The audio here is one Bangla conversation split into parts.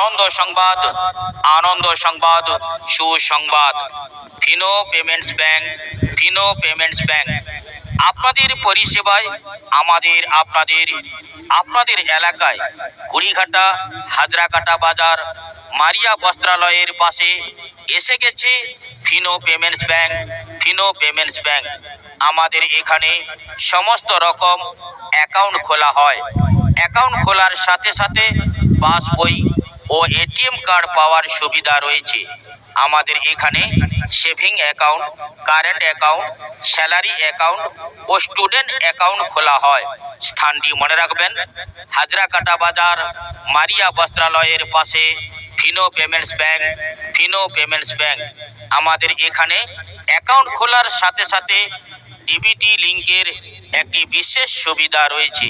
আনন্দ সংবাদ, আনন্দ সংবাদ, সুসংবাদ। Fino payments bank, Fino payments bank আপনাদের পরিষেবায় আপনাদের এলাকায় কুড়িঘাটা হাজরাকাটা বাজার মারিয়া বস্ত্রালয়ের পাশে এসে গেছে Fino payments bank. Fino payments bank আমাদের এখানে সমস্ত রকম অ্যাকাউন্ট খোলা হয়। অ্যাকাউন্ট খোলার সাথে সাথে পাসবই ও এটিএম কার্ড পাওয়ার সুবিধা রয়েছে। আমাদের এখানে saving account, current account, salary account ও স্টুডেন্ট অ্যাকাউন্ট খোলা হয়। স্থানটি মনে রাখবেন, হাজরাকাটা বাজার মারিয়া বস্ত্রালয়ের পাশে Fino payments bank. Fino payments bank আমাদের এখানে অ্যাকাউন্ট খোলার সাথে সাথে ডিবিটি লিঙ্কের একটি বিশেষ সুবিধা রয়েছে,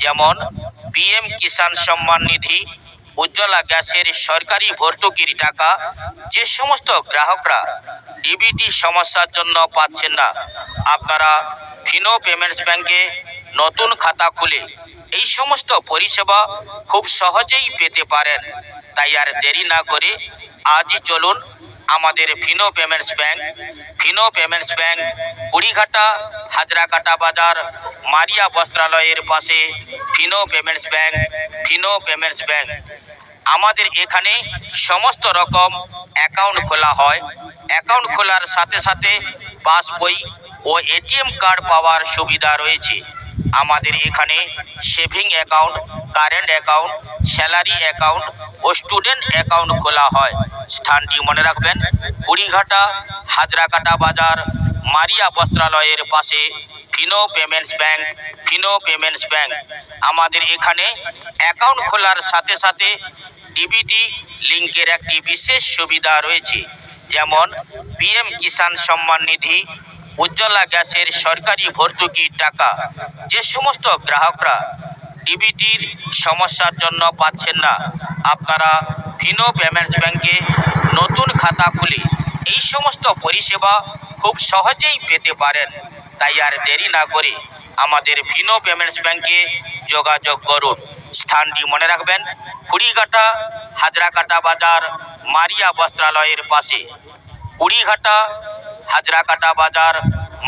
যেমন পিএম কিষাণ সম্মান নিধি, উজ্জ্বলা গ্যাসের সরকারি ভর্তুকির টাকা। যে সমস্ত গ্রাহকরা ডিবিটি সমস্যার জন্য পাচ্ছেন না, আপনারা ফিনো পেমেন্টস ব্যাংকে নতুন খাতা খুলে এই সমস্ত পরিষেবা খুব সহজেই পেতে পারেন। তাই আর দেরি না করে আজই চলুন আমাদের Fino payments bank. Fino payments bank Kurighata Hazrakata বাজার মারিয়া বস্ত্রালয়ের পাশে Fino payments bank. Fino payments bank আমাদের এখানে সমস্ত রকম অ্যাকাউন্ট খোলা হয়। অ্যাকাউন্ট খোলার সাথে সাথে পাসবই ও এটিএম কার্ড পাওয়ার সুবিধা রয়েছে। আমাদের এখানে saving account, current account, salary account ও স্টুডেন্ট অ্যাকাউন্ট খোলা হয়। স্থানটি মনে রাখবেন, কুড়িঘাটা হাজরাকাটা বাজার মারিয়া বস্ত্রালয়ের পাশে Fino payments bank. Fino payments bank আমাদের এখানে অ্যাকাউন্ট খোলার সাথে সাথে ডিবিটি লিঙ্কের একটি বিশেষ সুবিধা রয়েছে, যেমন পিএম কিষাণ সম্মান নিধি, উজ্জ্বলা গ্যাসের সরকারি ভর্তুকির টাকা। যে সমস্ত গ্রাহকরা ডিবিটির সমস্যার জন্য পাচ্ছেন না, আপনারা ফিনো পেমেন্টস ব্যাংকে নতুন খাতা খুলে এই সমস্ত পরিষেবা খুব সহজেই পেতে পারেন। তাই আর দেরি না করে আমাদের ফিনো পেমেন্টস ব্যাংকে যোগাযোগ করুন। স্থানটি মনে রাখবেন, কুড়িঘাটা হাজরাকাটা বাজার মারিয়া বস্ত্রালয়ের পাশে। কুড়িঘাটা হাজরাকাটা বাজার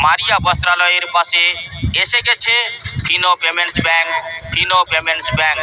মারিয়া বস্ত্রালয়ের পাশে এসে গেছে Fino payments bank. Fino payments bank